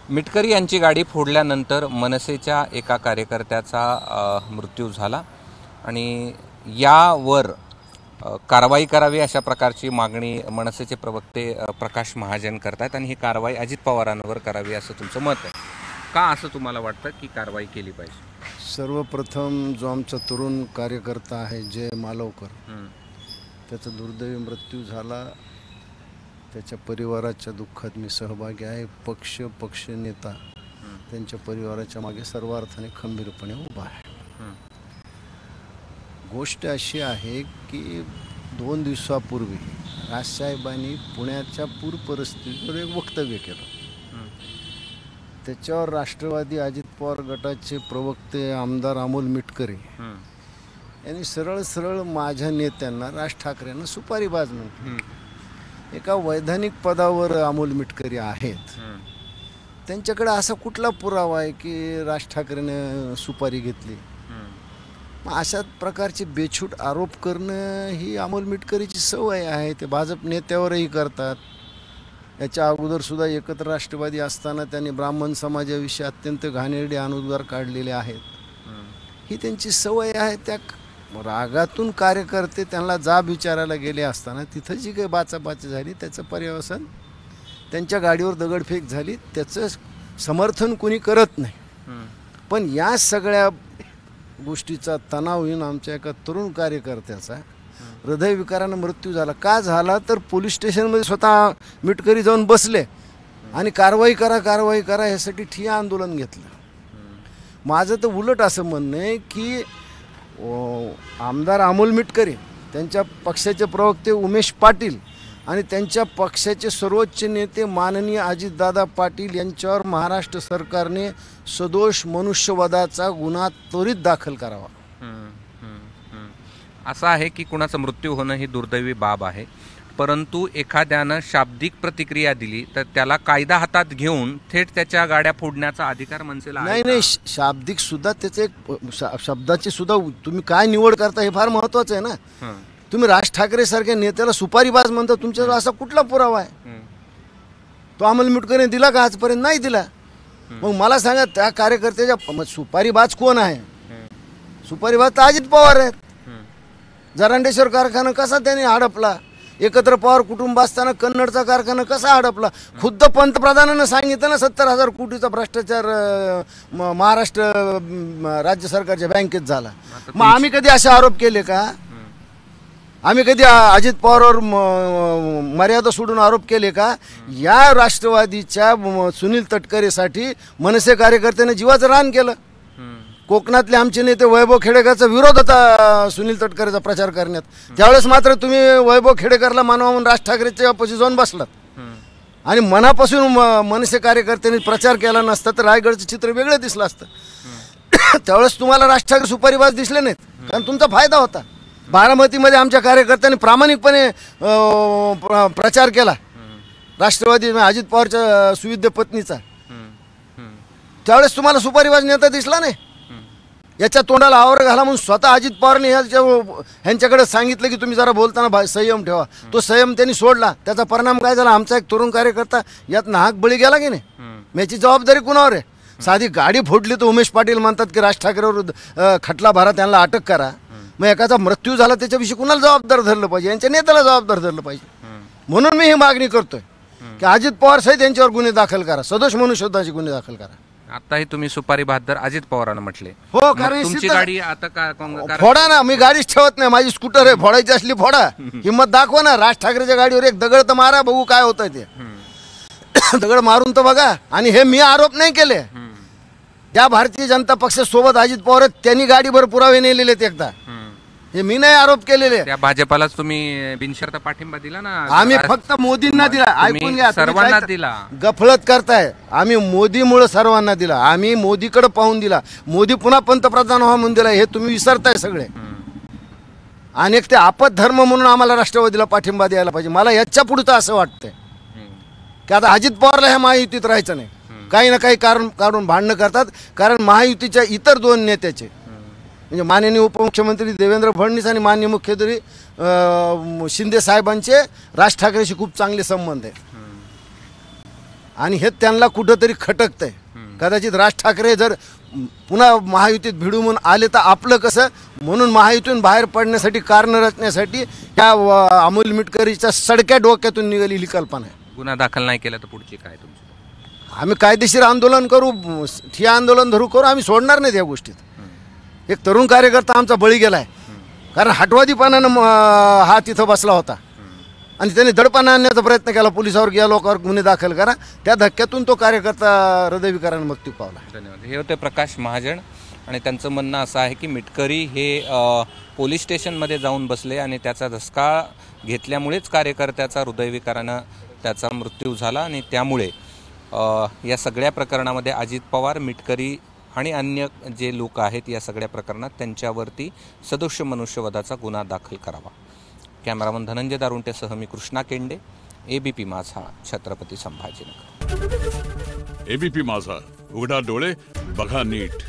मिटकरी यांची गाडी फोडल्यानंतर मनसेच्या एका कार्यकर्त्याचा मृत्यू झाला आणि यावर कारवाई करावी अशा प्रकारची मागणी मनसेचे प्रवक्ते प्रकाश महाजन करतात आणि ही कारवाई अजित पवारांवर करावी असं तुमचं मत आहे का? असं तुम्हाला वाटतं की कारवाई केली पाहिजे? सर्वप्रथम जो आमचा तरुण कार्यकर्ता आहे जय मालवकर, त्याचा दुर्दैवी मृत्यू झाला. त्याच्या परिवाराच्या दुःखात मी सहभागी आहे. पक्ष नेता त्यांच्या परिवाराच्या मागे सर्व अर्थाने खंबीरपणे उभा आहे. गोष्ट अशी आहे की 2 दिवसापूर्वी राजसाहेबांनी पुण्याच्या पूर परिस्थितीवर एक वक्तव्य केलं. त्याच्यावर राष्ट्रवादी अजित पवार गटाचे प्रवक्ते आमदार अमोल मिटकरी यांनी सरळ माझ्या नेत्यांना, राज ठाकरेंना सुपारीबाज म्हणतो. एका वैधानिक पदावर अमोल मिटकरी आहेत, त्यांच्याकडे असा कुठला पुरावा आहे की राज ठाकरेने सुपारी घेतली? अशा प्रकारचे बेछूट आरोप करणं ही अमोल मिटकरीची सवय आहे. ते भाजप नेत्यावरही करतात. याच्या अगोदर सुद्धा एकत्र राष्ट्रवादी असताना त्यांनी ब्राह्मण समाजाविषयी अत्यंत घाणेरडे अनुद्गार काढलेले आहेत. ही त्यांची सवय आहे. त्या रागातून कार्यकर्ते त्यांना जाब विचारायला गेले असताना तिथं जी काही बाचाबाची झाली त्याचं पर्यवसन, त्यांच्या गाडीवर दगडफेक झाली, त्याचं समर्थन कोणी करत नाही. पण या सगळ्या गोष्टीचा तणाव येऊन आमच्या एका तरुण कार्यकर्त्याचा हृदयविकारानं मृत्यू झाला. का झाला तर पोलीस स्टेशनमध्ये स्वतः मिटकरी जाऊन बसले आणि कारवाई करा ह्यासाठी ठिय्या आंदोलन घेतलं. माझं तर उलट असं म्हणणं आहे की आमदार अमोल मिटकरी, त्यांच्या पक्षाचे प्रवक्ते उमेश पाटील आणि त्यांच्या पक्षाचे सर्वोच्च नेते माननीय अजितदादा पाटील यांच्यावर महाराष्ट्र सरकारने सदोष मनुष्यवधाचा गुन्हा त्वरित दाखल करावा. असं आहे की कुणाचा मृत्यू होणं ही दुर्दैवी बाब आहे, परंतु एखाद्यानं शाब्दिक प्रतिक्रिया दिली तर त्याला कायदा हातात घेऊन थेट त्याच्या गाड्या फोडण्याचा अधिकार मनसेला आहे. नाही, शाब्दिक सुद्धा त्याचे एक शब्दाची सुद्धा तुम्ही काय निवड करता हे फार महत्वाचं आहे ना. तुम्ही राज ठाकरे सारख्या नेत्याला सुपारीबाज म्हणता, तुमच्याजवळ असा कुठला पुरावा आहे? तो अमोल मिटकरीने दिला का? आजपर्यंत नाही दिला. मग मला सांगा, त्या कार्यकर्त्याच्या सुपारीबाज कोण आहे? सुपारीबाज तर अजित पवार आहेत. जरांडेश्वर कारखाना कसा त्यांनी हडपला? एकत्र पवार कुटुंब असताना कन्नडचा कारखाना कसा हडपला? खुद्द पंतप्रधानानं सांगितलं ना 70,000 कोटीचा भ्रष्टाचार महाराष्ट्र राज्य सरकारच्या बँकेत झाला. मग आम्ही कधी असे आरोप केले का? आम्ही कधी अजित पवारवर मर्यादा सोडून आरोप केले का? या राष्ट्रवादीच्या सुनील तटकरेसाठी मनसे कार्यकर्त्याने जीवाचं रान केलं. कोकणातले आमचे नेते वैभव खेडेकरचा विरोध होता सुनील तटकरेचा प्रचार करण्यात. त्यावेळेस मात्र तुम्ही वैभव खेडेकरला मानवा म्हणून राज ठाकरेच्या ऑपोजिट जाऊन बसलात आणि मनापासून मनसे कार्यकर्त्यांनी प्रचार केला नसता तर रायगडचं चित्र वेगळं दिसलं असतं. त्यावेळेस तुम्हाला राज ठाकरे सुपारीबाज दिसले नाहीत, कारण तुमचा फायदा होता. बारामतीमध्ये आमच्या कार्यकर्त्यांनी प्रामाणिकपणे प्रचार केला राष्ट्रवादी अजित पवारच्या सुविद्य पत्नीचा. त्यावेळेस तुम्हाला सुपारीबाज नेता दिसला नाही. याच्या तोंडाला आवर घाला म्हणून स्वतः अजित पवारने ह्यांच्याकडे सांगितलं की तुम्ही जरा बोलताना संयम ठेवा. तो संयम त्यांनी सोडला. त्याचा परिणाम काय झाला? आमचा एक तरुण कार्यकर्ता यात नाहक बळी गेला की नाही? याची जबाबदारी कुणावर आहे? साधी गाडी फोडली तर उमेश पाटील म्हणतात की राज ठाकरेवर खटला भरा, त्यांना अटक करा. मग एकाचा मृत्यू झाला त्याच्याविषयी कुणाला जबाबदार धरलं पाहिजे? यांच्या नेत्याला जबाबदार धरलं पाहिजे. म्हणून मी ही मागणी करतोय की अजित पवार सहित यांच्यावर गुन्हे दाखल करा, सदोष मनुष्यवधाचे गुन्हे दाखल करा. आताही तुम्ही सुपारी बहादर अजित पवारांना म्हटले. हो, कारण तुमची गाडी आता फोडा ना. मी गाडीच ठेवत नाही. माझी स्कूटर आहे, फोडायची असली फोडा. हिंमत दाखवा ना. राज ठाकरेच्या गाडीवर एक दगड तर मारा, बघू काय होतंय ते. दगड मारून तर बघा. आणि हे मी आरोप नाही केले. त्या भारतीय जनता पक्षासोबत अजित पवार त्यांनी गाडीभर पुरावे नेलेले आहेत एकदा. हे मी नाही आरोप केलेले. त्या भाजपालाच तुम्ही बिनशर्त पाठिंबा दिला ना. आम्ही फक्त मोदींना दिला. ऐकून घ्या, सर्वांना दिला. गफलत करताय. आम्ही मोदीमुळे सर्वांना दिला. आम्ही मोदीकडे पाहून दिला. मोदी पुन्हा पंतप्रधान व्हा म्हणून दिला. हे तुम्ही विसरताय सगळे. आणि एक ते आपत धर्म म्हणून आम्हाला राष्ट्रवादीला पाठिंबा द्यायला पाहिजे. मला याच्या पुढचं असं वाटतंय की आता अजित पवारला ह्या महायुतीत राहायचं नाही. काही ना काही कारण काढून भांडणं करतात. कारण महायुतीच्या इतर 2 नेत्याचे म्हणजे माननीय उपमुख्यमंत्री देवेंद्र फडणवीस आणि माननीय मुख्यमंत्री शिंदे साहेबांचे राज ठाकरेशी खूप चांगले संबंध आहेत. आणि हे त्यांना कुठंतरी खटकतंय. कदाचित राज ठाकरे जर पुन्हा महायुतीत भिडू म्हणून आले तर आपलं कसं, म्हणून महायुतीतून बाहेर पडण्यासाठी कारण रचण्यासाठी ह्या अमोल मिटकरीच्या सडक्या डोक्यातून निघालेली कल्पना आहे. गुन्हा दाखल नाही केला तर पुढची काय तुमची? आम्ही कायदेशीर आंदोलन करू, ठिय्या आंदोलन धरू करू, आम्ही सोडणार नाहीत या गोष्टीत. एक तरुण कार्यकर्ता आमचा बळी गेलाय, कारण हटवादीपणानं हा तिथं बसला होता आणि त्याने दडपण आणण्याचा प्रयत्न केला पोलिसावर, या लोकांवर गुन्हे दाखल करा. त्या धक्क्यातून तो कार्यकर्ता हृदयविकाराने मृत्यू पावला. धन्यवाद. हे होते प्रकाश महाजन आणि त्यांचं म्हणणं असं आहे की मिटकरी हे पोलीस स्टेशनमध्ये जाऊन बसले आणि त्याचा धसका घेतल्यामुळेच कार्यकर्त्याचा हृदयविकारानं त्याचा मृत्यू झाला आणि त्यामुळे या सगळ्या प्रकरणामध्ये अजित पवार, मिटकरी आणि अन्य जे लोक आहेत या सगळ्या प्रकरणात त्यांच्यावरती सदोष मनुष्यवधाचा गुन्हा दाखल करावा. कॅमेरामन धनंजय दारुंटेसह मी कृष्णा केंडे, एबीपी माझा, छत्रपती संभाजीनगर. एबीपी माझा, उघडा डोळे बघा नीट.